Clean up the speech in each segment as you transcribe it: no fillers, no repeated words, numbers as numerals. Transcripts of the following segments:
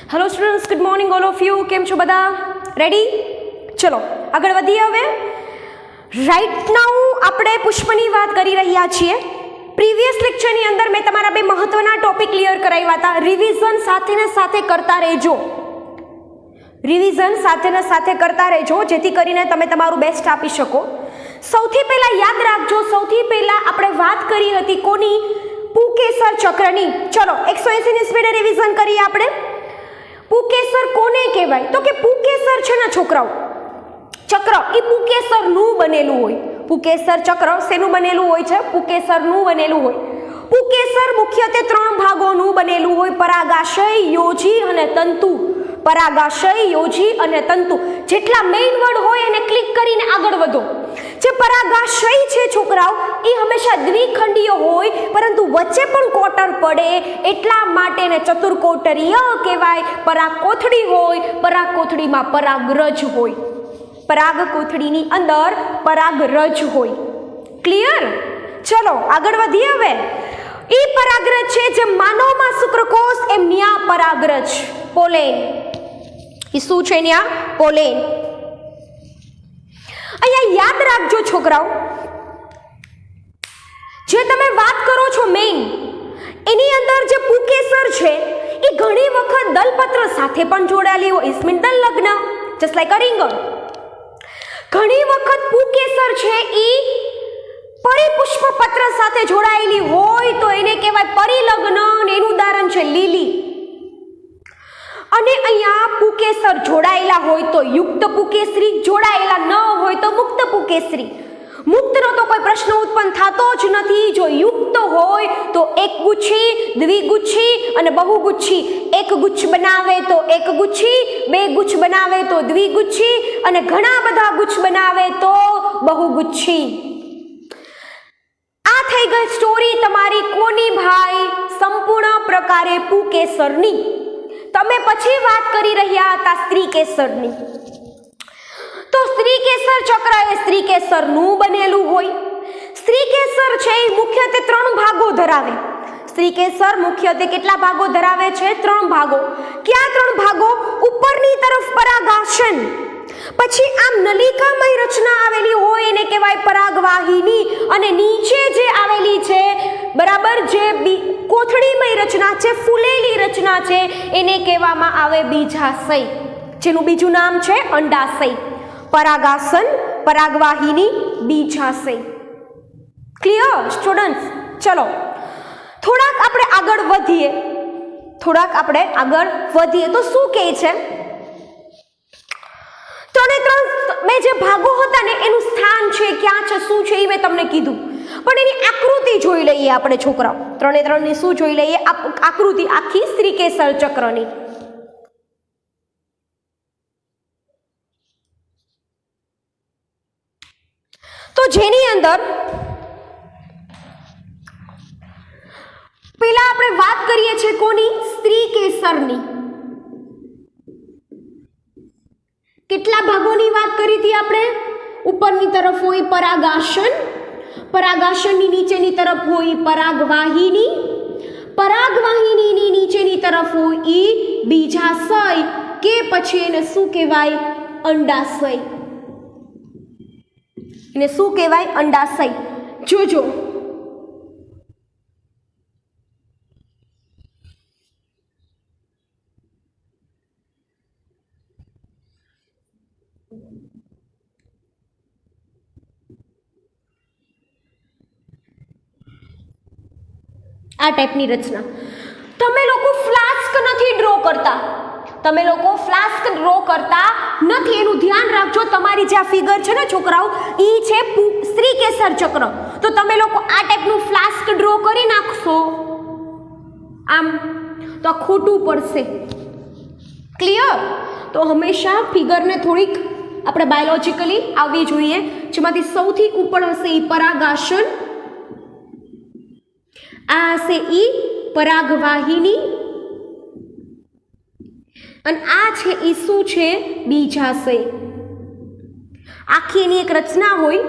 Hello students, good morning all of you. કેમ છો બધા? રેડી? ચલો આગળ વધીએ. હવે રાઈટ નાઉ આપણે પુષ્પની વાત કરી રહ્યા છીએ. પ્રીવિયસ લેક્ચરની અંદર મેં તમારા બે મહત્વના ટોપિક ક્લિયર કરાવ્યા હતા. રિવિઝન સાથે ને સાથે કરતા રહેજો. રિવિઝન સાથે ને સાથે કરતા રહેજો જેથી કરીને તમે તમારું બેસ્ટ આપી શકો. સૌથી પહેલા યાદ રાખજો, સૌથી પહેલા આપણે વાત કરી હતી કોની? પુકેસર ચક્રની. ચલો 180 ની સ્પીડે રિવિઝન કરીએ આપણે. પુકેસર કોને કહેવાય? તો કે પુકેસર છે ને છોકરાઓ, ચક્ર એ પુકેસરનું બનેલું હોય. પુકેસર ચક્ર શેનું બનેલું હોય છે? પુકેસરનું બનેલું હોય. પુકેસર મુખ્યત્વે 3 ભાગોનું બનેલું હોય: પરાગાશય, યોજી અને તંતુ. પરાગાશય, યોજી અને તંતુ. જેટલા મેઇન વર્ડ હોય એને ક્લિક કરીને આગળ વધો. જે પરાગાશય છે છોકરાઓ એ હંમેશા દ્વિખંડીય હોય, પરંતુ વચ્ચે પણ કોટર પડે એટલા માટે એને ચતુર્કોટરીય કહેવાય. પરાગકોથળી હોય, પરાગકોથળીમાં પરાગરજ હોય. પરાગકોથળીની અંદર પરાગરજ હોય. ક્લિયર? ચલો આગળ વધીએ. હવે એ પરાગરજ છે જે માનવમાં શુક્રકોષ એમ ન્યા પરાગરજ પોલેન. એ શું છે? ન્યા પોલેન. અહીંયા યાદ રાખજો છોકરાઓ, જે તમે વાત કરો છો મેઇન એની અંદર જે પુકેસર છે એ ઘણી વખત દલપત્ર સાથે પણ જોડાયેલી હોય. ઇસ્મીન દલ લગ્ન, જસ્ટ લાઈક અ રીંગણ. ઘણી વખત પુકેસર છે એ પરિપુષ્પ પત્ર સાથે જોડાયેલી હોય તો એને કહેવાય પરિલગ્ન. એનું ઉદાહરણ છે લીલી. અને અહીંયા પુકેસર જોડાયેલા હોય તો યુક્ત પુકેસરી, જોડાયેલા ન હોય તો મુક્ત પુકેસરી. મુક્તનો તો કોઈ પ્રશ્ન ઉત્પન્ન થતો જ નથી. જો યુક્ત હોય તો એક ગુચ્છી, દ્વિગુચ્છી અને બહુગુચ્છી. એક ગુચ્છ બનાવે તો એક ગુચ્છી, બે ગુચ્છ બનાવે તો દ્વિગુચ્છી અને ઘણા બધા ગુચ્છ બનાવે તો બહુગુચ્છી. આ થઈ ગઈ સ્ટોરી તમારી કોની ભાઈ? સંપૂર્ણ પ્રકારે પુકેસરની. તમે પછી વાત કરી રહ્યા હતા સ્ત્રીકેસરની. તો સ્ત્રીકેસર ચક્ર એ સ્ત્રીકેસરનું બનેલું હોય. સ્ત્રીકેસર છે એ મુખ્યત્વે 3 ભાગો ધરાવે. સ્ત્રીકેસર મુખ્યત્વે કેટલા ભાગો ધરાવે છે? 3 ભાગો. કયા 3 ભાગો? ઉપરની તરફ પરાગાશન, પછી આમ નલિકામય રચના આવેલી હોય એને કહેવાય પરાગવાહિની, અને નીચે જે આવેલી છે બરાબર જે કોથળીમય રચના છે, ફૂલેલી રચના છે એને કહેવામાં આવે બીજાશય, જેનું બીજું નામ છે અંડાશય. પરાગાસન, પરાગવાહિની, બીજાશય. Clear students? ચલો થોડાક આપણે આગળ વધીએ. તો શું કહે છે? 3 મેં જે ભાગો હતા ને એનું સ્થાન છે, ક્યાં છે, શું છે એ મેં તમને કીધું. પણ એની આકૃતિ જોઈ લઈએ આપણે છોકરાઓ. 3 ની શું જોઈ લઈએ? આકૃતિ આખી સ્ત્રીકેસર ચક્રની. તો જેની અંદર પહેલા આપણે વાત કરીએ છીએ કોની? સ્ત્રીકેસરની. કેટલા ભાગોની વાત કરી હતી આપણે? ઉપરની તરફ હોય પરાગાશન, પરાગાશનની નીચેની તરફ હોય પરાગવાહિની, પરાગવાહિનીની નીચેની તરફ હોય ઈ બીજાશય, કે પછી એને શું કહેવાય? અંડાશય. એને શું કહેવાય? અંડાશય. જોજો આ ટાઈપની રચના. તમે લોકો ફ્લાસ્ક નથી ડ્રો કરતા. એનું ધ્યાન રાખજો. તમારી જે આ ફિગર છે ને છોકરાઓ ઈ છે સ્ત્રીકેસર ચક્ર. તો તમે લોકો આ ટાઈપનું ફ્લાસ્ક ડ્રો કરી નાખશો આમ તો ખોટું પડશે. ક્લિયર? તો હંમેશા ફિગરને થોડીક આપણે બાયોલોજીકલી આવવી જોઈએ. જેમાંથી સૌથી ઉપર હશે ઈ પરાગાશન, આ હશે ઈ પરાગવાહિની, અને આ છે ઈ શું છે? બીજાશય. આખી એની એક રચના હોય.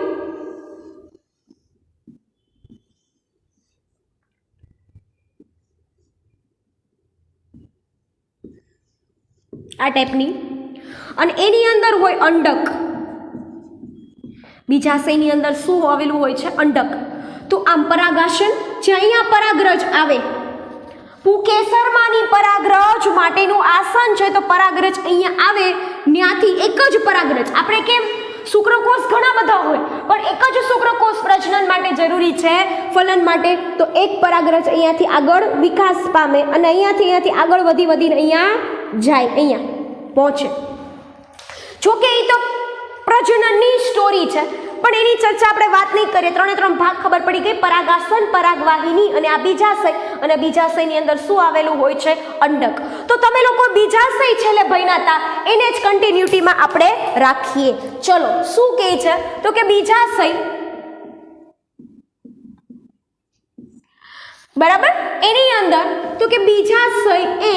આ ટાઈપની, અને એની અંદર હોય અંડક. બીજાશયની અંદર શું આવેલું હોય છે? અંડક. તો આમ પરાગાસન, જે અહીંયા પરાગરજ આવે, પુકેસરમાંની પરાગરજ માટેનું આસન છે, તો પરાગરજ અહીંયા આવે, ત્યાંથી એક જ પરાગરજ. આપણે કેમ શુક્રકોષ ઘણા બધા હોય, પણ એક જ શુક્રકોષ પ્રજનન માટે જરૂરી છે, ફલન માટે. તો એક પરાગરજ અહીંયાથી આગળ વિકાસ પામે અને અહીંયાથી આગળ વધીને અહીંયા જાય, અહીંયા પહોંચે. જોકે એ તો પ્રજનનની સ્ટોરી છે, પણ એની ચર્ચા આપણે વાત નહીં કરીએ. 3 ભાગ ખબર પડી ગઈ: પરાગાસન, પરાગવાહિની અને આ બીજાશય. અને બીજાશયની અંદર શું આવેલું હોય છે? અંડક. તો તમે લોકો બીજાશય છેલ્લે ભણ્યા હતા, એને જ કન્ટિન્યુટીમાં આપણે રાખીએ. ચલો, શું કહે છે? તો કે બીજાશય, બરાબર, એની અંદર તો કે બીજાશય એ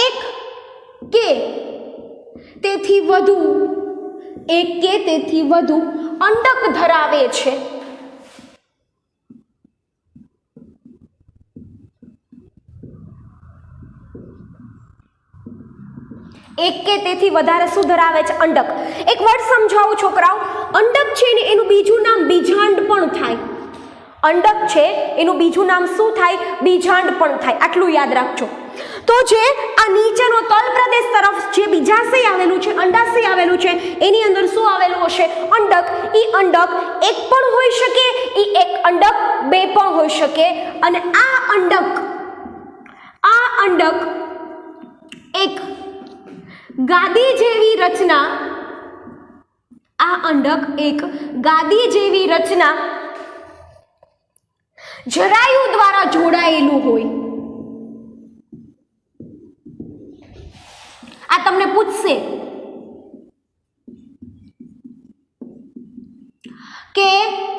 એક કે તેથી વધુ અંડક ધરાવે છે. એક કે તેથી વધારે શું ધરાવે છે? અંડક. એક વર્ડ સમજાવું છોકરાઓ. અંડક છે ને એનું બીજું નામ બીજાંડ પણ થાય. અંડક છે એનું બીજું નામ શું થાય? બીજાંડ પણ થાય. આટલું યાદ રાખજો. તો જે આ નીચેનો તલ પ્રદેશ તરફ જે બીજાશય આવેલું છે, અંડાશય આવેલું છે, એની અંદર શું આવેલું હશે? અંડક. ઈ અંડક એક પણ હોઈ શકે, ઈ એક અંડક બે પણ હોઈ શકે. અને આ અંડક એક ગાદી જેવી રચના, આ અંડક એક ગાદી જેવી રચના જરાયુ દ્વારા જોડાયેલું હોય. આ તમને પૂછશે કે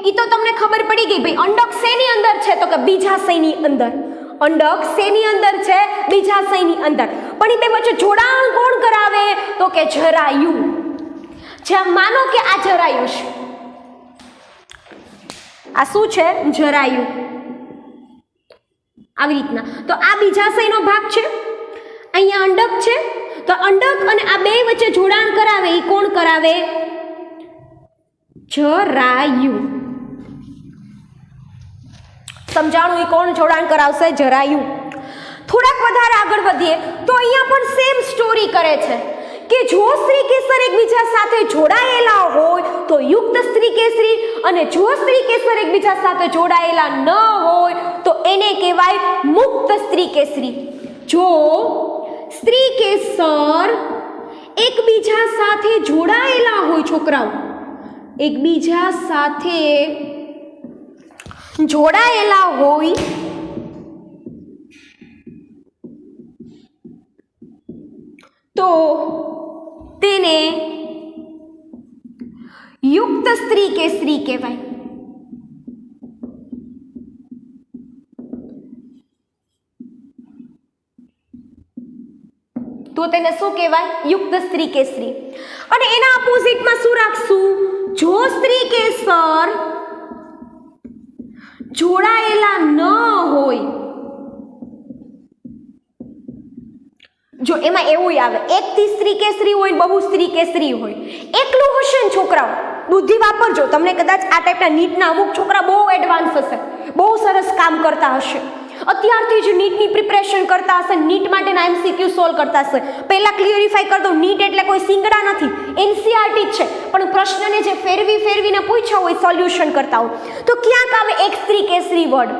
ઈ તો તમને ખબર પડી ગઈ ભાઈ, અંડક શેની અંદર છે? તો કે બીજાશયની અંદર. અંડક શેની અંદર છે? બીજાશયની અંદર. પણ ઈ બે વચ્ચે જોડાણ કોણ કરાવે? તો કે જરાયુ. જેમ માનો કે આ જરાયુ છે, આ શું છે? જરાયુ. આવી રીતના. તો આ બીજાશયનો ભાગ છે, અહીંયા અંડક છે. તો અંડક અને આ બે વચ્ચે જોડાણ કરાવે, એ કોણ કરાવે? જરાયુ. સમજાણું? એ કોણ જોડાણ કરાવશે? જરાયુ. થોડાક વધારે આગળ વધીએ તો અહીંયા પણ સેમ સ્ટોરી કરે છે કે જો સ્ત્રીકેસર એકબીજા સાથે જોડાયેલા હોય તો યુક્ત સ્ત્રીકેસરી, અને જો સ્ત્રીકેસર એકબીજા સાથે જોડાયેલા ન હોય તો એને કહેવાય મુક્ત સ્ત્રીકેસરી. જો સ્ત્રીકેસર એકબીજા સાથે જોડાયેલા હોય, છોકરાઓ, એકબીજા સાથે જોડાયેલા હોય તો તેને યુક્ત સ્ત્રીકેસરી કહેવાય. તો તેને શું કહેવાય? યુક્ત સ્ત્રીકેસરી. અને એના ઓપોઝિટમાં શું રાખશું? જો સ્ત્રીકેસર જોડાયેલા ન હોય, જો એમાં એવું આવે એકથી સ્ત્રીકેસરી હોય, બહુ સ્ત્રીકેસરી હોય, એકલું હશે ને છોકરાઓ, બુદ્ધિ વાપરજો. તમને કદાચ આ ટાઈપના નીટના અમુક છોકરા બહુ એડવાન્સ હશે, બહુ સરસ કામ કરતા હશે, અત્યારથી જ નીટની પ્રિપરેશન કરતા હશે, નીટ માટેના MCQ સોલ્વ કરતા હશે. પહેલા ક્લિયરિફાઈ કરી દઉં, નીટ એટલે કોઈ સિંગડા નથી, NCERT જ છે, પણ પ્રશ્નને જે ફેરવીને પૂછ્યા હોય, સોલ્યુશન કરતા હોય, તો ક્યાંક આવે એક સ્ત્રીકેસરી વર્ડ.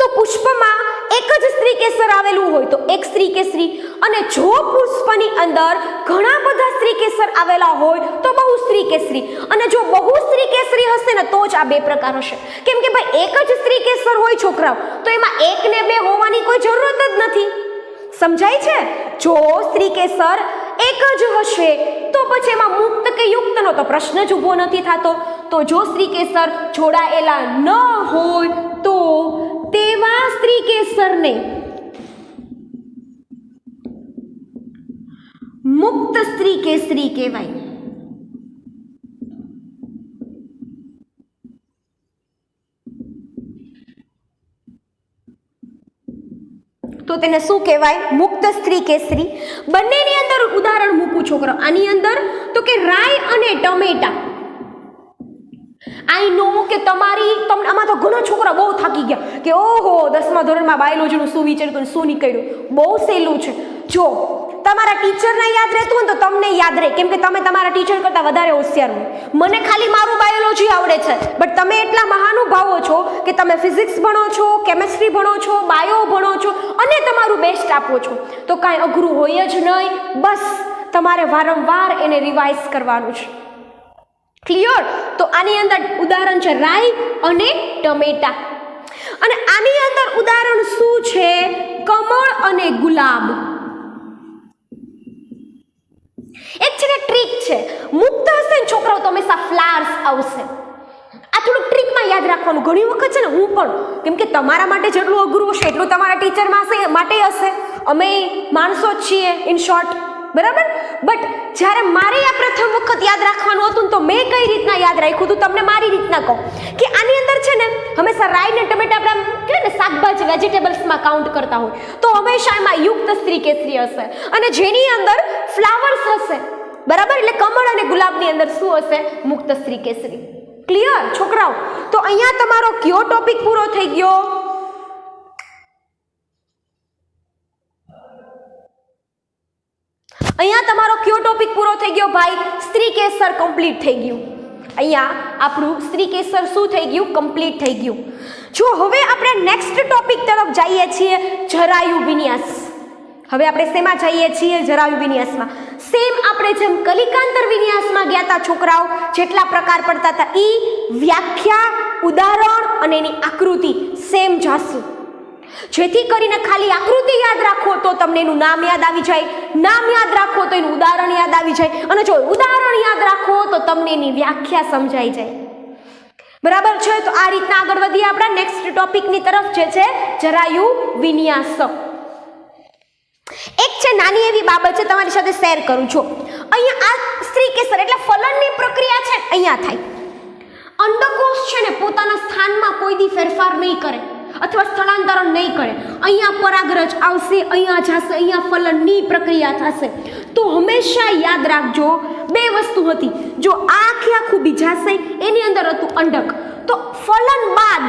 તો પુષ્પમાં એક જ સ્ત્રીકેસર આવેલું હોય તો એક સ્ત્રીકેસરી, અને જો પુષ્પની અંદર ઘણા બધા સ્ત્રીકેસર આવેલા હોય તો બહુ સ્ત્રીકેસરી. અને જો બહુ સ્ત્રીકેસરી હશે ને તો જ આ બે પ્રકાર હશે. કેમ કે ભાઈ એક જ સ્ત્રીકેસર હોય છોકરાઓ, તો એમાં એક ને બે હોવાની કોઈ જરૂરત જ નથી. સમજાય છે? જો સ્ત્રીકેસર એક જ હશે તો પછી એમાં મુક્ત કે યુક્તનો તો પ્રશ્ન જ ઊભો નથી થતો. તો જો સ્ત્રીકેસર જોડાયેલા ન હોય તો તેવા સ્ત્રીકેસરને મુક્ત સ્ત્રીકેસરી કહેવાય. તો તેને શું કહેવાય? મુક્ત સ્ત્રી કેસરી. બંનેની અંદર ઉદાહરણ મૂકું છોકરો. આની અંદર તો કે રાઈ અને ટમેટા. આઈ નો કે તમને આમાં તો ઘણા છોકરા બહુ થાકી ગયા કે ઓહો 10મા ધોરણમાં બાયોલોજીનું શું વિચાર્યું શું નીકળ્યું. બહુ સહેલું છે. જો તમારા ટીચરને યાદ રહેતું હોય તો તમને યાદ રહે, કેમ કે તમે તમારા ટીચર કરતાં વધારે હોશિયાર હોય. મને ખાલી મારું બાયોલોજી આવડે છે, બટ તમે એટલા મહાનુભાવો છો કે તમે ફિઝિક્સ ભણો છો, કેમેસ્ટ્રી ભણો છો, બાયો ભણો છો અને તમારું બેસ્ટ આપો છો. તો કાંઈ અઘરું હોય જ નહીં. બસ તમારે વારંવાર એને રિવાઇઝ કરવાનું છે. ક્લિયર? તો આની અંદર ઉદાહરણ છે રાઈ અને ટમેટા. અને આની અંદર ઉદાહરણ શું છે? કમળ અને ગુલાબ. એક છે ને ટ્રીક છે. મુક્ત હશે ને છોકરાઓ તો હંમેશા ફ્લાવર્સ આવશે. આ થોડુંક ટ્રીકમાં યાદ રાખવાનું. ઘણી વખત છે ને હું પણ, કેમ કે તમારા માટે જેટલું અઘરું હશે એટલું તમારા ટીચર માટે હશે. અમે માણસો જ છીએ ઇન શોર્ટ, બરાબર? બટ જ્યારે મારે આ પ્રથમ વખત યાદ રાખવાનું હતું ને તો મેં કઈ રીતના યાદ રાખ્યું હતું તમને મારી રીતના કહું કે આની અંદર છે ને હંમેશા રાઈ ને ટમેટા આપણે કહેવાય ને શાકભાજી વેજીટેબલ્સમાં કાઉન્ટ કરતા હોય તો હંમેશા એમાં યુક્ત સ્ત્રી કેસરી હશે અને જેની અંદર ફ્લાવર્સ હશે, બરાબર? એટલે કમળ અને ગુલાબની અંદર શું હશે? મુક્ત સ્ત્રી કેસરી. ક્લિયર છોકરાઓ? તો અહીંયા તમારો કયો ટોપિક પૂરો થઈ ગયો? અહીંયા તમારો કયો ટોપિક પૂરો થઈ ગયો ભાઈ? સ્ત્રી કેસર કમ્પ્લીટ થઈ ગયું. અહીંયા આપણું સ્ત્રી કેસર શું થઈ ગયું? કમ્પ્લીટ થઈ ગયું. જો હવે આપણે નેક્સ્ટ ટોપિક તરફ જઈએ છીએ, જરાયુ વિન્યાસ. હવે આપણે શેમાં જઈએ છીએ? જરાયુ વિન્યાસમાં. સેમ આપણે જેમ કલિકાંતર વિન્યાસમાં ગયા હતા છોકરાઓ, જેટલા પ્રકાર પડતા હતા ઈ વ્યાખ્યા, ઉદાહરણ અને એની આકૃતિ સેમ જાશું, જેથી કરીને ખાલી આકૃતિ યાદ રાખો તો તમને એનું નામ યાદ આવી જાય, નામ યાદ રાખો તો એનું ઉદાહરણ યાદ આવી જાય, અને જો ઉદાહરણ યાદ રાખો તો તમને એની વ્યાખ્યા સમજાઈ જાય. બરાબર છે? તો આ રીતના આગળ વધીએ આપણા નેક્સ્ટ ટોપિકની તરફ, જે છે જરાયુ વિન્યાસ. એક છે નાની એવી બાબત છે તમારી સાથે શેર કરું છું. અહીંયા આ સ્ત્રી કેસર એટલે ફલનની પ્રક્રિયા છે અહીંયા થાય. અંડકોષ છે ને પોતાના સ્થાનમાં કોઈ દી ફેરફાર નહીં કરે અથવા સ્થળાંતરણ નહીં કરે. અહીંયા પરાગરજ આવશે, અહીંયા જશે, અહીંયા ફલનની પ્રક્રિયા થશે. તો હંમેશા યાદ રાખજો બે વસ્તુ હતી. જો આખું બીજાશય એની અંદર હતું અંડક, તો ફલન બાદ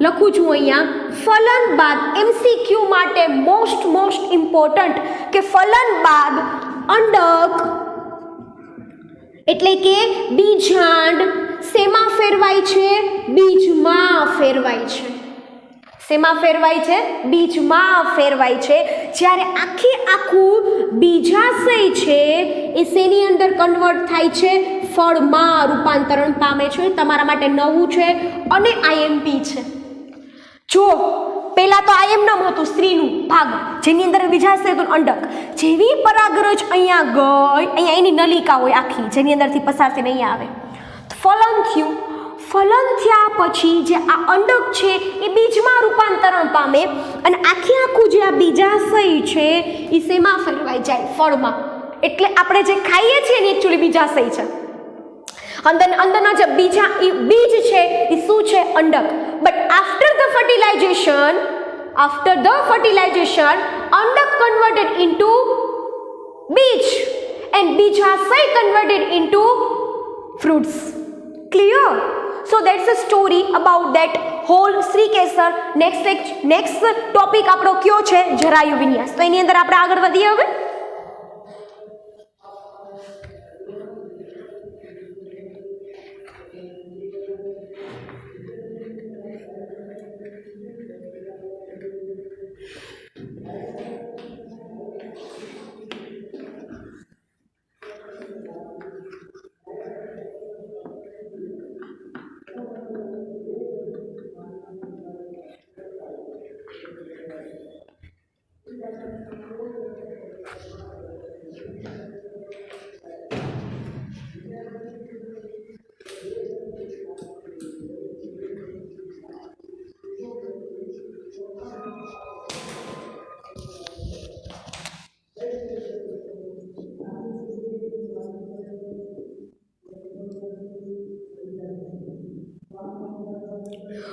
લખું છું અહીંયા ફલન બાદ MCQ માટે મોસ્ટ ઇમ્પોર્ટન્ટ કે ફલન બાદ અંડક એટલે કે બીજાંડ શેમાં ફેરવાય છે? બીજમાં ફેરવાય છે. શેમાં ફેરવાય છે? બીજમાં ફેરવાય છે. જ્યારે આખું બીજાશય છે એ શેની અંદર કન્વર્ટ થાય છે? ફળમાં રૂપાંતરણ પામે છે. તમારા માટે નવું છે અને IMP છે. જો પહેલા તો IM નામ હતું સ્ત્રીનું ભાગ, જેની અંદર બીજાશય હતું અંડક. જેવી પરાગરજ અહીંયા ગઈ, અહીંયા એની નલિકા હોય આખી જેની અંદરથી પસાર થઈને અહીંયા આવે, ફલન થયું. ફલન થયા પછી જે આ અંડક છે એ બીજમાં રૂપાંતરણ પામે અને આખું જે આ બીજાશય છે એ શેમાં ફેરવાઈ જાય? ફળમાં. એટલે આપણે જે ખાઈએ છીએ ને એકચ્યુઅલી બીજાશય છે. અંદરના જે બીજ છે એ શું છે? અંડક. બટ આફ્ટર ધ ફર્ટિલાઇઝેશન અંડક કન્વર્ટેડ ઇન્ટુ બીજ એન્ડ બીજાશય converted into fruits. Clear? So that's a story about that whole Sri Kesar. Next topic આપણો કયો છે? જરાયુ વિન્યાસ. તો એની અંદર આપણે આગળ વધીએ હવે.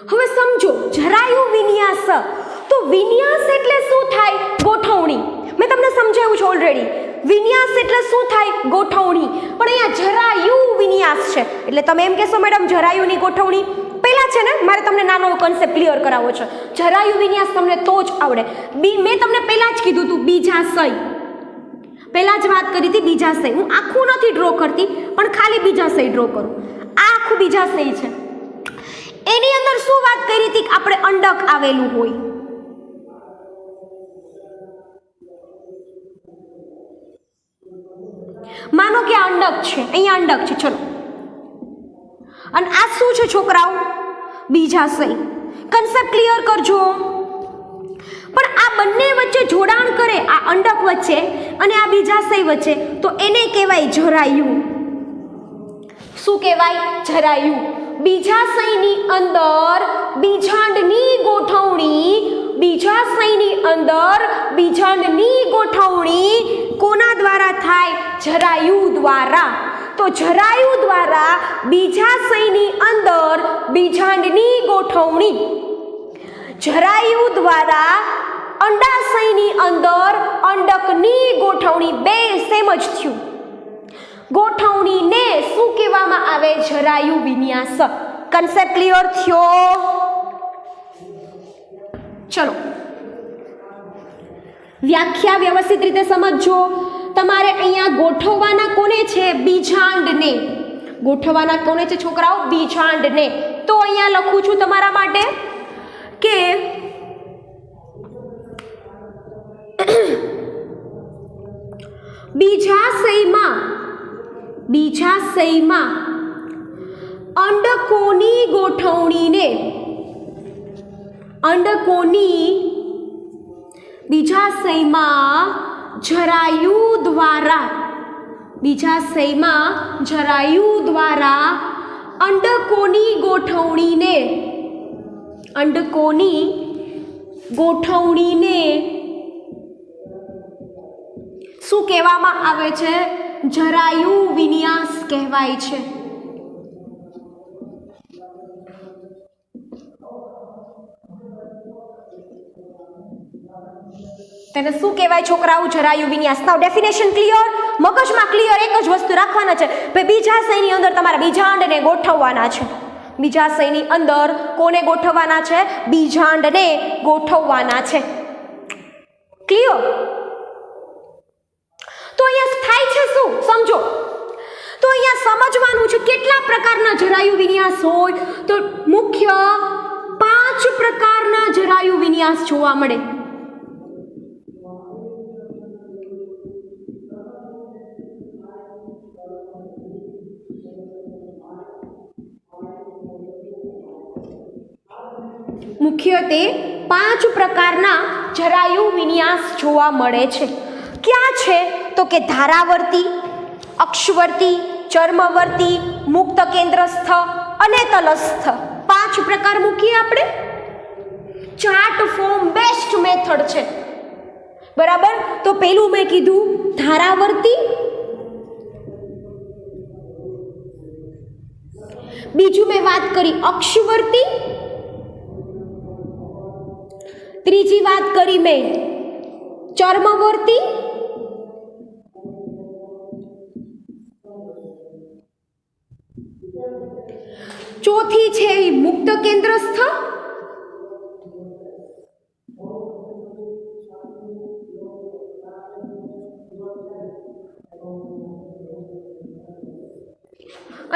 હવે સમજો જરાયુ વિન્યાસ તો વિન્યાસ એટલે શું થાય? ગોઠવણી. મેં તમને સમજાવ્યું છે ઓલરેડી. વિન્યાસ એટલે શું થાય? ગોઠવણી. પણ અહીંયા જરાયુ વિન્યાસ છે એટલે તમે એમ કહેશો મેડમ જરાયુની ગોઠવણી. પહેલા છે ને મારે તમને નાનો કન્સેપ્ટ ક્લિયર કરાવવો છે. જરાયુ વિન્યાસ તમને તો જ આવડે. મેં તમને પહેલા જ કીધું હતું બીજાશય. પહેલા જ વાત કરી હતી બીજાશય. હું આખું નથી ડ્રો કરતી પણ ખાલી બીજાશય ડ્રો કરું. આ આખું બીજાશય છે. એની અંદર શું વાત કરી હતી કે આપણે અંડક આવેલું હોય. માનો કે આ અંડક છે, અહીંયા અંડક છે, ચલો. અને આ શું છે છોકરાઓ? બીજાશય. કન્સેપ્ટ ક્લિયર કરજો. પણ આ બંને વચ્ચે જોડાણ કરે, આ અંડક વચ્ચે અને આ બીજાશય વચ્ચે, તો એને કહેવાય જરાયુ. શું કહેવાય? જરાયુ. બીજાશયની અંદર બીજાંડની ગોઠવણી, બીજાશયની અંદર બીજાંડની ગોઠવણી કોના દ્વારા થાય? જરાયુ દ્વારા. તો જરાયુ દ્વારા બીજાશયની અંદર બીજાંડની ગોઠવણી, જરાયુ દ્વારા અંડાશયની અંદર અંડકની ગોઠવણી, બે સેમ જ થયું. ગોઠવણીને શું કહેવામાં આવે? જરાયુ વિન્યાસ. કન્સેપ્ટ ક્લિયર થયો? ચલો વ્યાખ્યા વ્યવસ્થિત રીતે સમજજો. તમારે અહીંયા ગોઠવવાના કોને છે? બીજાંડને. ગોઠવવાના કોને છે છોકરાઓ? બીજાંડને. તો અહીંયા લખું છું તમારા માટે કે બીજાશયમાં અંડકોની ગોઠવણીને, અંડકોની બીજાશયમાં જરાયુ દ્વારા, બીજાશયમાં જરાયુ દ્વારા અંડકોની ગોઠવણીને, અંડકોની ગોઠવણીને શું કહેવામાં આવે છે? જરાયુ વિન્યાસ કહેવાય છે. તેને શું કહેવાય છોકરાઓ? જરાયુ વિન્યાસ. નાઉ ડેફિનેશન ક્લિયર? મગજમાં ક્લિયર એક જ વસ્તુ રાખવાના છે, ભાઈ બીજાશયની અંદર તમારા બીજાંડને ગોઠવવાના છે. બીજાશયની અંદર કોને ગોઠવવાના છે? બીજાંડને ગોઠવવાના છે. ક્લિયર? તો અહીંયા થાય છે શું? સમજો. તો અહીંયા સમજવાનું છે કેટલા પ્રકારના જરાયુ વિન્યાસ હોય. તો મુખ્ય 5 પ્રકારના જરાયુ વિન્યાસ જોવા મળે. મુખ્યત્વે 5 પ્રકારના જરાયુ વિન્યાસ જોવા મળે છે. ક્યાં છે? તો કે ધારાવર્તી, અક્ષવર્તી, ચર્મવર્તી, મુક્ત કેન્દ્રસ્થ અને તલસ્થ. 5 પ્રકાર મૂકીએ આપણે. ચાર્ટ ફોર્મ બેસ્ટ મેથડ છે. બરાબર? તો પેલું મેં કીધું ધારાવર્તી, બીજું મેં વાત કરી અક્ષવર્તી, ત્રીજી વાત કરી મેં ચર્મવર્તી, ચોથી છે મુક્ત કેન્દ્રસ્થ,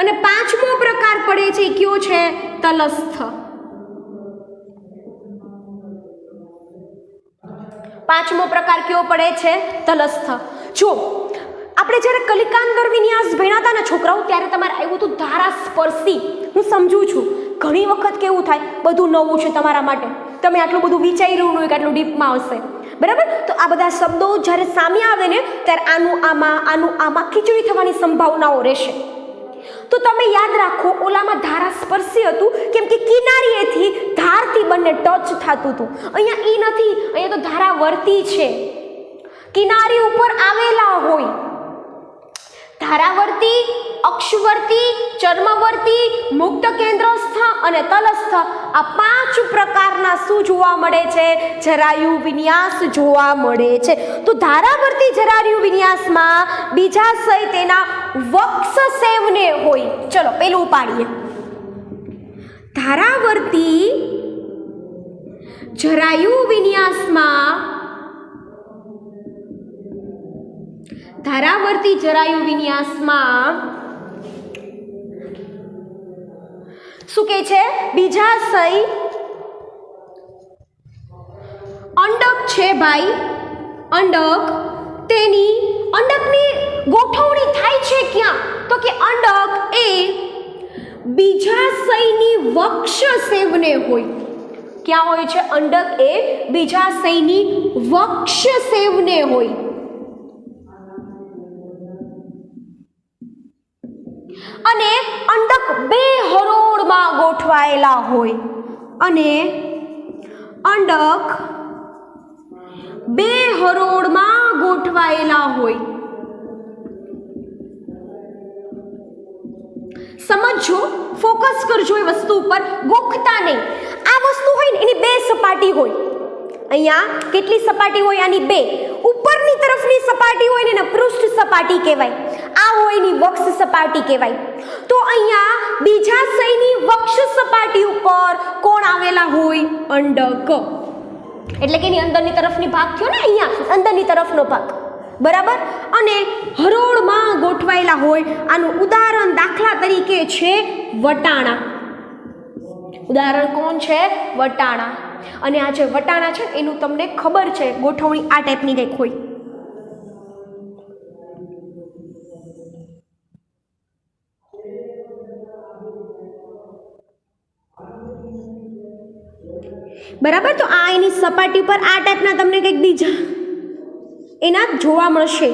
અને 5મો પ્રકાર પડે છે કયો છે? તલસ્થ. 5મો પ્રકાર કયો પડે છે? તલસ્થ. જો આપણે જ્યારે કલિકાંદર વિન્યાસ ભણ્યા હતા ને છોકરાઓ, ત્યારે તમારે આવ્યું હતું ધારાસ્પર્શી. હું સમજુ છું ઘણી વખત કેવું થાય, બધું નવું છે તમારા માટે, તમે આટલું બધું વિચાર્યું નહીં કે આટલું ડીપમાં આવશે. બરાબર? તો આ બધા શબ્દો જ્યારે સામે આવે ને ત્યારે આનું આમાં ખીચડી થવાની સંભાવનાઓ રહેશે. તો તમે યાદ રાખો, ઓલામાં ધારાસ્પર્શી હતું કેમ કે કિનારીએથી ધારથી બંને ટચ થતું હતું. અહીંયા ઈ નથી, અહીંયા તો ધારાવર્તી છે, કિનારી ઉપર આવેલા હોય. ધારાવર્તી, અક્ષવર્તી, ચર્મવર્તી, મુક્ત કેન્દ્રસ્થ અને તલસ્થ આ 5 પ્રકારના શું જોવા મળે છે? જરાયુ વિન્યાસ જોવા મળે છે. તો ધારાવર્તી જરાયુ વિન્યાસમાં બીજાશય તેના વક્ષ હોય. ચલો પેલું પાડીએ. ધારાવર્તી જરાયુ વિન્યાસમાં શું કહે છે? બીજાશય અંડક છે ભાઈ, અંડક, તેની અંડકની ગોઠવણી થાય છે ક્યાં? તો કે અંડક એ બીજાશયની વક્ષ હોય. ક્યાં હોય છે? અંડક એ બીજાશયની વક્ષ હોય. અને અંડક 2 હરોળમાં ગોઠવાયેલા હોય. અને અંડક 2 હરોળમાં ગોઠવાયેલા હોય. સમજો, ફોકસ કરજો એ વસ્તુ ઉપર, ગોખતા નહીં. આ વસ્તુ હોય ને એની 2 સપાટી હોય. અહીંયા કેટલી સપાટી હોય? આની 2. ઉપરની તરફની સપાટી હોય ને એને પૃષ્ઠ સપાટી કહેવાય. આ હોય એની વક્ષ સપાટી કહેવાય. તો અહીંયા બીજાશયની વક્ષ સપાટી ઉપર કોણ આવેલા હોય? અંડક. એટલે કે એની અંદરની તરફની ભાગ થયો ને, અહીંયા અંદરની તરફનો ભાગ, બરાબર. અને હરોળમાં ગોઠવાયેલા હોય. આનું ઉદાહરણ દાખલા તરીકે છે વટાણા. ઉદાહરણ કોણ છે? વટાણા. અને આ જે વટાણા છે એનું તમને ખબર છે ગોઠવણી આ ટાઈપની કંઈક હોય. બરાબર. તો આ એની સપાટી પર આ ટાઈપના તમને કંઈક બીજા એના જોવા મળશે.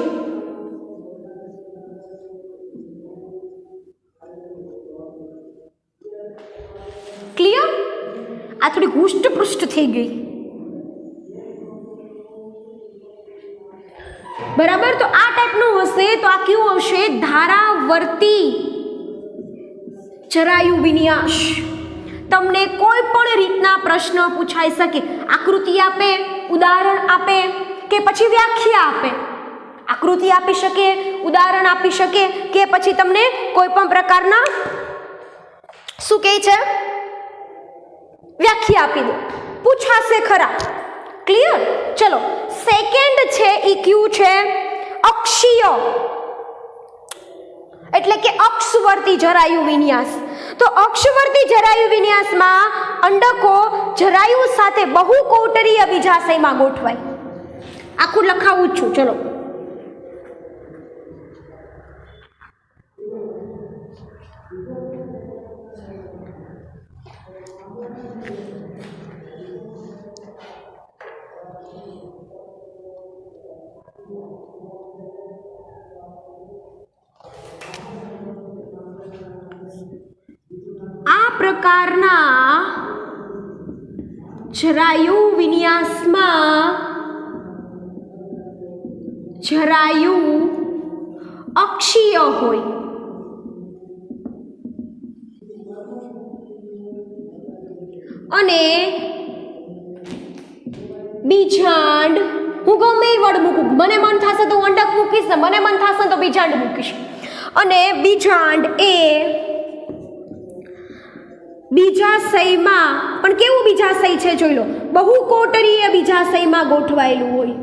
ક્લિયર? આ થોડી હુષ્ટપૃષ્ટ થઈ ગઈ. બરાબર. તો આ ટાઈપનું હશે. તો આ કેવું હશે? ધારાવર્તી જરાયુ વિન્યાસ. તમને કોઈ પણ રીતના પ્રશ્ન પૂછાઈ શકે. આકૃતિ આપે, ઉદાહરણ આપે કે પછી વ્યાખ્યા આપે. આકૃતિ આપી શકે, ઉદાહરણ આપી શકે કે પછી તમને કોઈ પણ પ્રકારના શું કહે છે વ્યાખ્યા આપી દો. પૂછાશે ખરા. ક્લિયર? ચલો સેકન્ડ છે એ ક્યુ છે? અક્ષીય, એટલે કે અક્ષવર્તી જરાયુ વિન્યાસ. તો અક્ષવર્તી જરાયુ વિન્યાસમાં અંડકો જરાયુ સાથે બહુકોટરીય બીજાશયમાં ગોઠવાય. આખું લખાવું જ છું. ચલો પ્રકારના જરાયુ વિન્યાસમાં જરાયુ અક્ષીય હોય. અને બીજાંડ હું ગમે એ વડ મૂકું. મને મન થશે તો અંડક મૂકીશ ને મને મન થશે તો બીજાંડ મૂકીશ. અને બીજાંડ એ બીજાશયમાં પણ કેવું બીજાશય છે જોઈ લો, બહુકોટરીય બીજાશયમાં ગોઠવાયેલું હોય.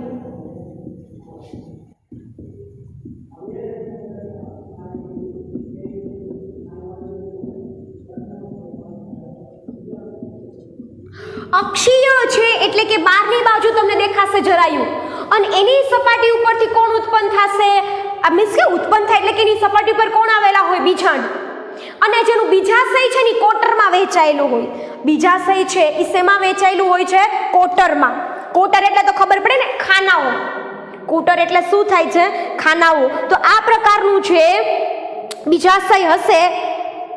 અક્ષીય છે એટલે કે બહારની બાજુ તમને દેખાશે જરાયુ અને એની સપાટી ઉપરથી કોણ ઉત્પન્ન થશે? આ મીન્સ કે ઉત્પન્ન થાય એટલે કે એની સપાટી ઉપર કોણ આવેલા હોય? બીજાંડ. અને જેનું બીજાશય છે ને કોટરમાં વહેંચાયેલું હોય. બીજાશય છે એ શેમાં વહેંચાયેલું હોય છે? કોટરમાં. કોટર એટલે તો ખબર પડે ને, ખાનાઓ. કોટર એટલે શું થાય છે? ખાનાઓ. તો આ પ્રકારનું છે બીજાશય હશે,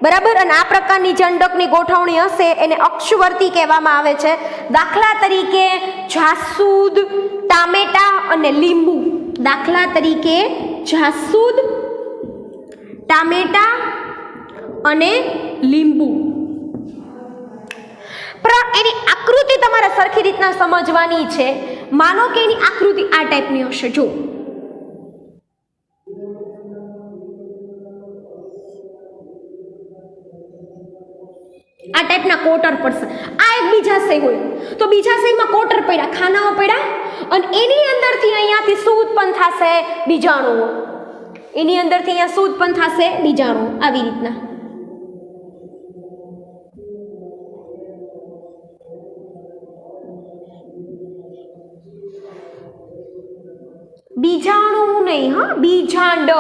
બરાબર. અને આ પ્રકારની જે અંડકની ગોઠવણી હશે એને અક્ષવર્તી કહેવામાં આવે છે. દાખલા તરીકે જાસૂદ, ટામેટા અને લીંબુ. દાખલા તરીકે જાસૂદ, ટામેટા અને લીંબુ. પણ એની આકૃતિ તમારે સરખી રીતના સમજવાની છે. માનો કે એની આકૃતિ આ ટાઈપની હશે. જો આ ટાઈપના કોટર પડશે. આ એક બીજાશય હોય તો બીજાશયમાં કોટર પડ્યા, ખાનાઓ પડ્યા અને એની અંદરથી અહીંયાથી શું ઉત્પન્ન થશે? બીજાણુઓ. એની અંદરથી અહીંયા શું ઉત્પન્ન થશે? બીજાણુઓ. આવી રીતના બીજાણુ નહીં, હા, બીજાંડ.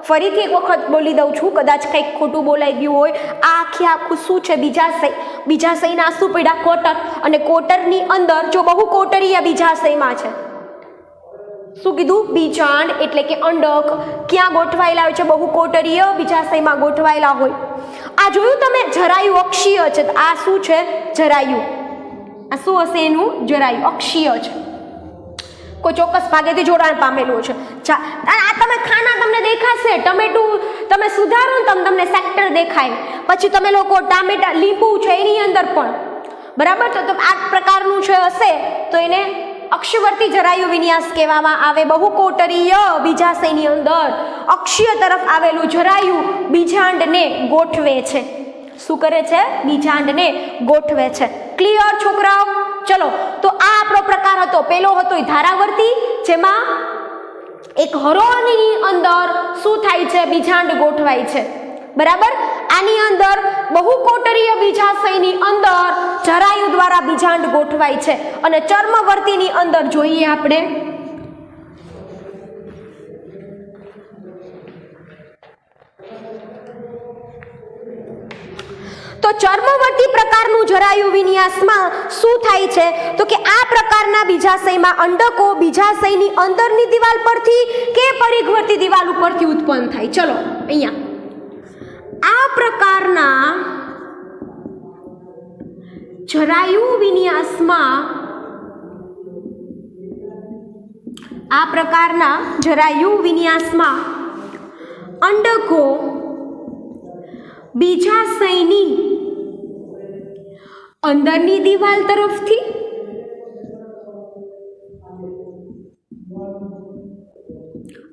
ફરીથી એક વખત બોલી દઉં છું, કદાચ કંઈક ખોટું બોલાઈ ગયું હોય. આ આખું શું છે? બીજાશય. બીજાશયના શું પડ્યા? કોટર. અને કોટરની અંદર જો બહુ કોટરીય બીજાશયમાં છે. શું કીધું? બીજાંડ એટલે કે અંડક ક્યાં ગોઠવાયેલા હોય છે? બહુ કોટરીય બીજાશયમાં ગોઠવાયેલા હોય. આ જોયું તમે? જરાયુ અક્ષીય છે. આ શું છે? જરાયુ. આ શું હશે? એનું જરાયુ અક્ષીય છે, કોઈ ચોક્કસ ભાગેથી જોડાણ પામેલું છે. આ તમે ખાના તમને દેખાશે, ટમેટું તમે સુધારો ને તમને સેક્ટર દેખાય. પછી તમે લોકો ટામેટા લીંબુ છે એની અંદર પણ બરાબર, તો આ પ્રકારનું છે હશે તો એને અક્ષવર્તી જરાયુ વિન્યાસ કહેવામાં આવે. બહુ કોટરીય બીજાશયની અંદર અક્ષીય તરફ આવેલું જરાયુ બીજાંડને ગોઠવે છે. શું કરે છે? બીજાંડને ગોઠવે છે. ક્લિયર છોકરાઓ? ચલો, તો આ આપણો પ્રકાર હતો. પેલો હતો ધારાવર્તી, જેમાં એક હરોળની અંદર શું થાય છે? બીજાંડ ગોઠવાય છે. બરાબર. આની અંદર બહુ કોટરીય બીજાશયની અંદર જરાયુ દ્વારા બીજાંડ ગોઠવાય છે. અને ચર્મવર્તીની અંદર જોઈએ આપણે તો ચર્મવર્તી પ્રકારનું જરાયુ વિન્યાસમાં શું થાય છે? તો કે આ પ્રકારના બીજાશયમાં અંડકો બીજાશયની અંદરની દિવાલ પરથી કે પરિઘવર્તી દિવાલ ઉપરથી ઉત્પન્ન થાય. ચલો, અહીંયા આ પ્રકારના જરાયુ વિન્યાસમાં અંડકો બીજાશયની અંદરની દિવાલ તરફથી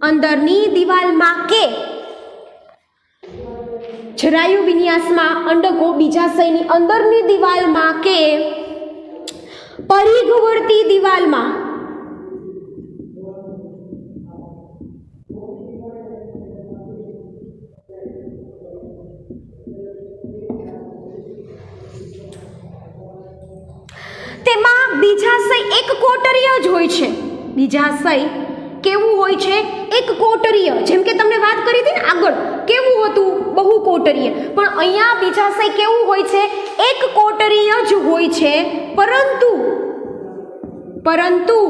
અંદરની દિવાલમાં કે જરાયુ વિન્યાસમાં અંડકો બીજાશયની અંદરની દિવાલમાં કે પરિઘવર્તી દિવાલમાં તેમાં બીજાશય એક કોટરીય જ હોય છે. બીજાશય કેવું હોય છે? એક કોટરીય. જેમ કે તમને વાત કરી હતી ને આગળ, કેવું હતું? બહુ કોટરીય. પણ અહીંયા બીજાશય કેવું હોય છે? એક કોટરીય જ હોય છે. પરંતુ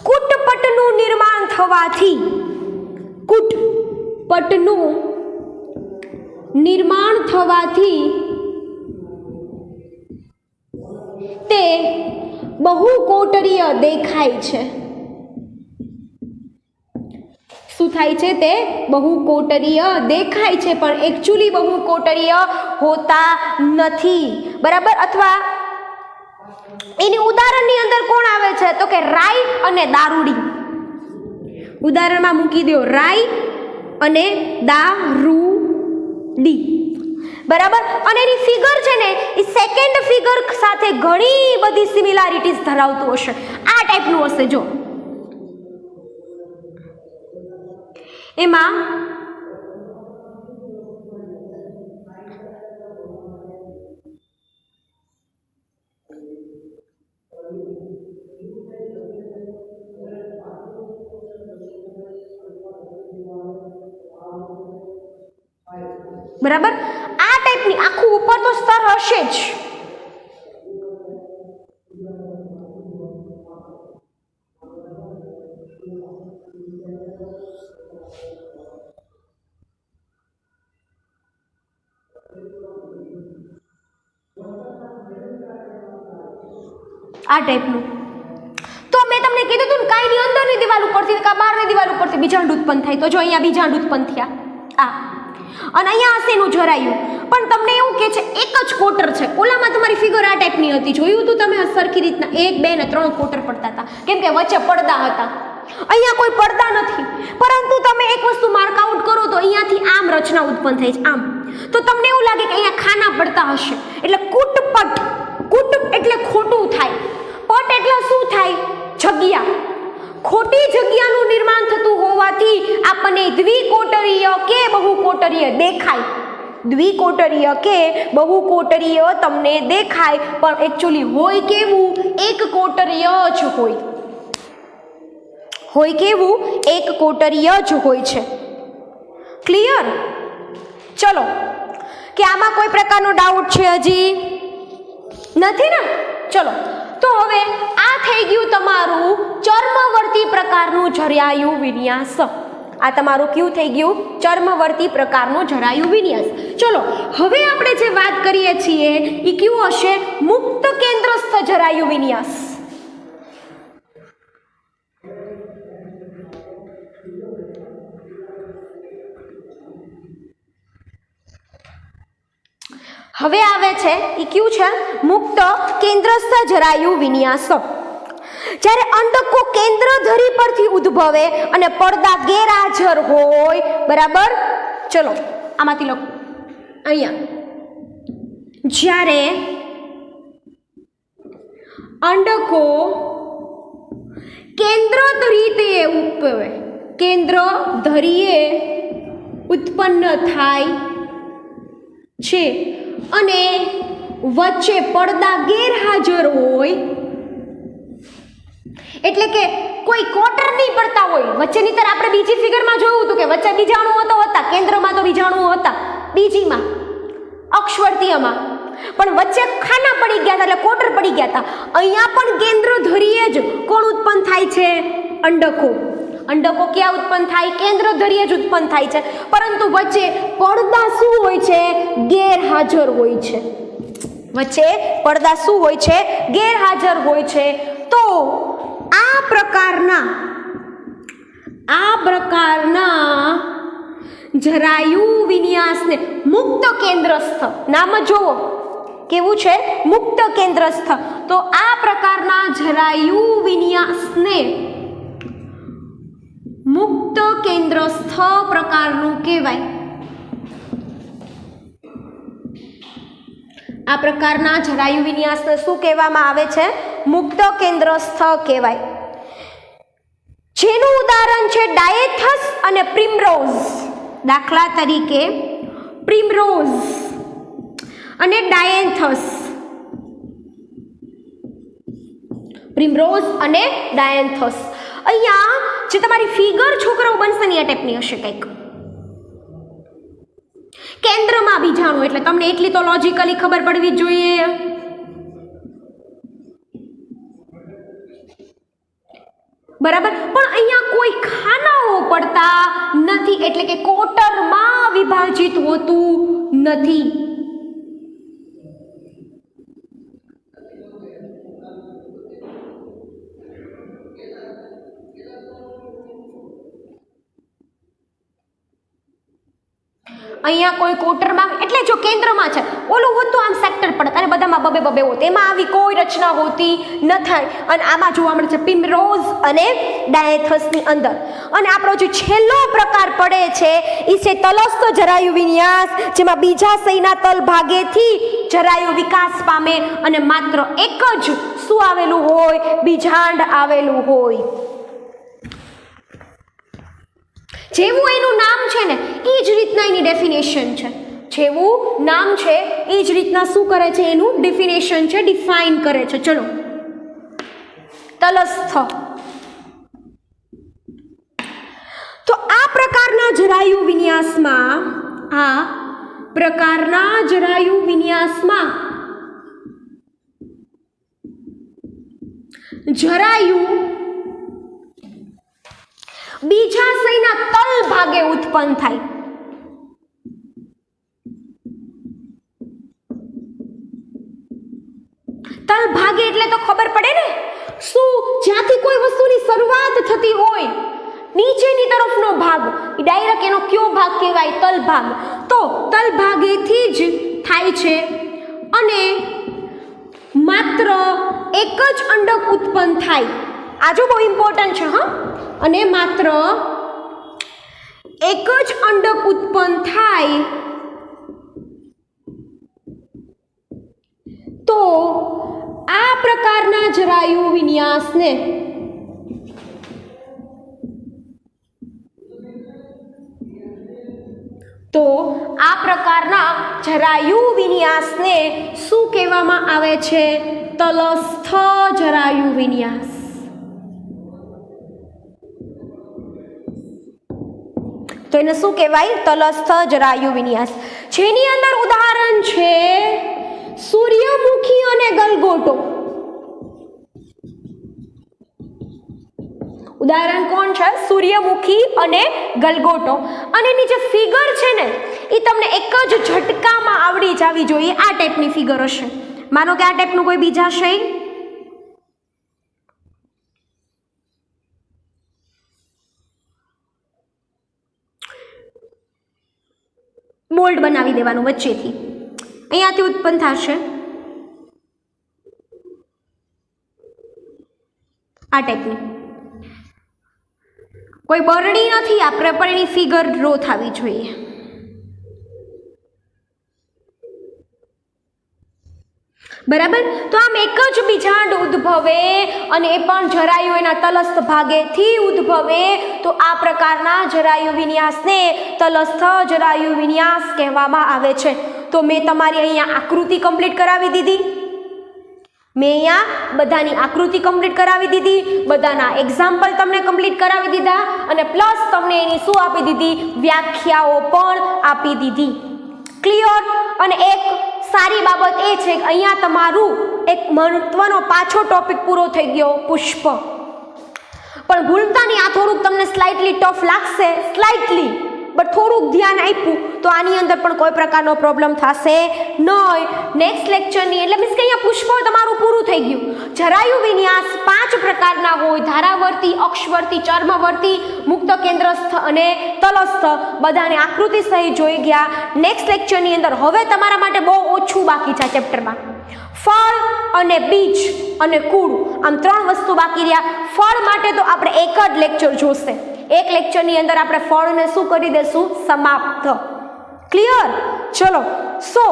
કુટપટનું નિર્માણ થવાથી તે બહુ કોટરીય દેખાય છે. શું થાય છે? તે બહુ કોટરીય દેખાય છે, પણ એકચ્યુઅલી બહુ કોટરીય હોતા નથી. બરાબર. અથવા એની ઉદાહરણની અંદર કોણ આવે છે? તો કે રાઈ અને દારૂડી. ઉદાહરણમાં મૂકી દો રાઈ અને દારૂડી. બરાબર. અને એની ફિગર છે ને એ સેકન્ડ ફિગર સાથે ઘણી બધી સિમિલારિટીઝ ધરાવતું હશે. આ ટાઈપનું હશે. જો એમાં બરાબર આ ટાઈપની આખું ઉપર તો સ્તર હશે જ. આ ટાઈપનું. તો મેં તમને કીધું હતું ને, કાંઈની અંદરની દિવાલ ઉપરથી કાં બહારની દિવાલ ઉપરથી બીજાંડ ઉત્પન્ન થાય. તો જો અહીંયા બીજાંડ ઉત્પન્ન થયા. આ અને અહીંયા હશે એનું જરાયું. પણ તમને એવું કે છે એક જ કોટર છે. ઓલામાં તમારી ફિગર આ ટાઈપની હતી, જોયું હતું તમે સરખી રીતના 1 2 ને 3 કોટર પડતા હતા કેમ કે વચ્ચે પડદા હતા. અહીંયા કોઈ પડદા નથી, પરંતુ તમે એક વસ્તુ માર્ક આઉટ કરો તો અહીંયાથી આમ રચના ઉત્પન્ન થઈ છે આમ, તો તમને એવું લાગે કે અહીંયા ખાના પડતા હશે એટલે કુટપટ. કુટ એટલે ખોટું થાય, પટ એટલે શું થાય? જગ્યા. ખોટી જગ્યાનું નિર્માણ થતું હોવાથી આપણને દ્વિકોટરીય કે બહુકોટરીય દેખાય. દ્વિકોટરીય કે બહુકોટરીય તમને દેખાય, પણ એકચ્યુઅલી હોય કેવું? એક કોટરીય જ હોય. હોય કેવું? એક કોટરીય જ હોય છે. ક્લિયર? ચલો, કે આમાં કોઈ પ્રકારનો ડાઉટ છે હજી? નથી ને? ચલો, તો હવે આ થઈ ગયું તમારું ચર્મવર્તી પ્રકારનું જરાયુ વિન્યાસ. આ તમારું કયું થઈ ગયું? ચર્મવર્તી પ્રકારનું જરાયુ વિન્યાસ. ચલો, હવે આપણે જે વાત કરીએ છીએ એ કયું હશે? મુક્ત કેન્દ્રસ્થ જરાયુ વિન્યાસ. હવે આવે છે એ કયું છે? મુક્ત કેન્દ્રસ્થ જરાયુ વિન્યાસ. જ્યારે અંડકો કેન્દ્ર ધરી પરથી ઉદ્ભવે અને પડદા ગેરહાજર હોય, બરાબર? ચલો આમાંથી લખો અહીંયા. જ્યારે અંડકો કેન્દ્ર ધરીએ ઉદ્ભવે, કેન્દ્ર ધરીએ ઉત્પન્ન થાય છે અને વચ્ચે પડદા ગેરહાજર હોય, એટલે કે કોઈ કોટર નહીં પડતા હોય વચ્ચેની તર. આપણે બીજી ફિગરમાં જોયું હતું કે વચ્ચે બીજાણુઓ તો હતા, કેન્દ્રમાં તો બીજાણુઓ હતા, બીજીમાં અક્ષવર્તીયમાં, પણ વચ્ચે ખાના પડી ગયા હતા એટલે કોટર પડી ગયા હતા. અહીંયા પણ કેન્દ્ર ધરીએ જ કોણ ઉત્પન્ન થાય છે? અંડકો. અંડકો ક્યાં ઉત્પન્ન થાય? કેન્દ્ર ધરીએ જ ઉત્પન્ન થાય છે, પરંતુ વચ્ચે પડદા શું હોય છે? ગેરહાજર હોય છે. વચ્ચે પડદા શું હોય છે? ગેરહાજર હોય છે. તો આ પ્રકારના જરાયુ વિન્યાસને મુક્ત કેન્દ્રસ્થ, નામ જોવો કેવું છે? મુક્ત કેન્દ્રસ્થ. તો આ પ્રકારના જરાયુ વિન્યાસને મુક્ત કેન્દ્રસ્થ પ્રકારનું કહેવાય. આ પ્રકારના જરાયુ વિન્યાસને શું કહેવામાં આવે છે? મુક્ત કેન્દ્રસ્થ કહેવાય. જેનું ઉદાહરણ છે ડાયેથસ અને પ્રિમરોઝ. દાખલા તરીકે પ્રિમરોઝ અને ડાયેથસ. પ્રિમરોઝ અને ડાયેથસ. અહીંયા જે તમારી ફિગર છોકરાઓ બનશે ને એ ટાઈપની હશે કંઈક. કેન્દ્રમાં બીજાણું એટલે તમને એટલી તો લોજિકલી ખબર પડવી જોઈએ. બરાબર? પણ અહીંયા કોઈ ખાનાઓ પડતા નથી, એટલે કે કોટરમાં વિભાજિત હોતું નથી. અહીંયા કોઈ કોટરમાં, એટલે જો કેન્દ્રમાં છે, ઓલું હોત તો આમ સેક્ટર પડત અને બધામાં બબે બબે હોત, એમાં આવી કોઈ રચના હોતી ન થાય. અને આમાં જોવા મળે છે પ્રિમરોઝ અને ડાયેથસની અંદર. અને આપણો જે છેલ્લો પ્રકાર પડે છે એ છે તલસ્થ જરાયુ વિન્યાસ, જેમાં બીજાશયના તલ ભાગેથી જરાયુ વિકાસ પામે અને માત્ર એક જ શું આવેલું હોય? બીજાંડ આવેલું હોય. જેવું એનું નામ છે ને એ જ રીતના એની ડેફિનેશન છે. જેવું નામ છે એ જ રીતના શું કરે છે? એનું ડેફિનેશન છે, ડિફાઇન કરે છે. ચલો, તલસ્થ. તો આ પ્રકારના જરાયુ વિન્યાસમાં જરાયુ બીજાશયના તલ ભાગે ઉત્પન્ન થાય. તલ ભાગે એટલે તો ખબર પડે ને, શું જ્યાંથી કોઈ વસ્તુની શરૂઆત થતી હોય નીચેની તરફનો ભાગ ડાયરેક્ટ એનો કયો ભાગ કહેવાય? તલ ભાગ. તો તલ ભાગેથી જ થાય છે અને માત્ર એક જ અંડક ઉત્પન્ન થાય. આ જો બહુ ઇમ્પોર્ટન્ટ છે હા. અને માત્ર એક જ અંડક ઉત્પન્ન થાય તો આ પ્રકારના જરાયુ વિન્યાસને શું કહેવામાં આવે છે? તલસ્થ જરાયુ વિન્યાસ. તો એને શું કહેવાય? તલસ્થ જરાયુ વિન્યાસ. જેની અંદર ઉદાહરણ છે સૂર્યમુખી અને ગલગોટો. ઉદાહરણ કોણ છે? સૂર્યમુખી અને ગલગોટો. અને એની જે ફિગર છે ને એ તમને એક જ ઝટકામાં આવડી જવી જોઈએ. આ ટાઈપની ફિગર હશે. માનો કે આ ટાઈપનું કોઈ બીજા છે મોલ્ડ બનાવી દેવાનું વચ્ચેથી, અહીંયાથી ઉત્પન્ન થશે આ ટાઈપની. કોઈ બરણી નથી આપણે, પણ એની ફિગર ડ્રો થવી જોઈએ. બરાબર. તો આમ એક જ બીજાંડ ઉદ્ભવે અને એ પણ જરાયુ એના તલસ્થ ભાગેથી ઉદ્ભવે તો આ પ્રકારના જરાયુ વિન્યાસને તલસ્થ જરાયુ વિન્યાસ કહેવામાં આવે છે. તો મેં તમારી અહીંયા આકૃતિ કમ્પ્લીટ કરાવી દીધી. મેં અહીંયા બધાની આકૃતિ કમ્પ્લીટ કરાવી દીધી, બધાના એક્ઝામ્પલ તમને કમ્પ્લીટ કરાવી દીધા અને પ્લસ તમને એની શું આપી દીધી? વ્યાખ્યાઓ પણ આપી દીધી. ક્લિયર? અને એક સારી બાબત એ છે કે અહીંયા તમારું એક મહત્વનો પાછો ટોપિક પૂરો થઈ ગયો, પુષ્પ. પણ ભૂલતા નહીં, આ થોડુંક તમને સ્લાઇટલી ટફ લાગશે, સ્લાઇટલી, બટ થોડુંક ધ્યાન આપ્યું તો આની અંદર પણ કોઈ પ્રકારનો પ્રોબ્લેમ થશે નહીં. નેક્સ્ટ લેક્ચરની એટલે મીન્સ કે અહીંયા પુષ્પ તમારું પૂરું થઈ ગયું. જરાયુ વિન્યાસ 5 પ્રકારના હોય: ધારાવર્તી, અક્ષવર્તી, ચર્મવર્તી, મુક્ત કેન્દ્રસ્થ અને તલસ્થ. બધાને આકૃતિ સહિત જોઈ ગયા. નેક્સ્ટ લેક્ચરની અંદર હવે તમારા માટે બહુ ઓછું બાકી છે ચેપ્ટરમાં. ફળ અને બીજ અને કુળ, આમ 3 વસ્તુ બાકી રહ્યા. ફળ માટે તો આપણે એક જ લેક્ચર જોશે. એક લેક્ચરની અંદર આપણે ફળને શું કરી દેશું? સમાપ્ત. ક્લિયર? ચલો. સો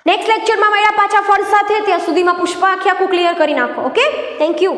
નેક્સ્ટ લેક્ચરમાં મળ્યા પાછા ફળ સાથે. ત્યાં સુધીમાં પુષ્પ આખું ક્લિયર કરી નાખો. Okay, thank you.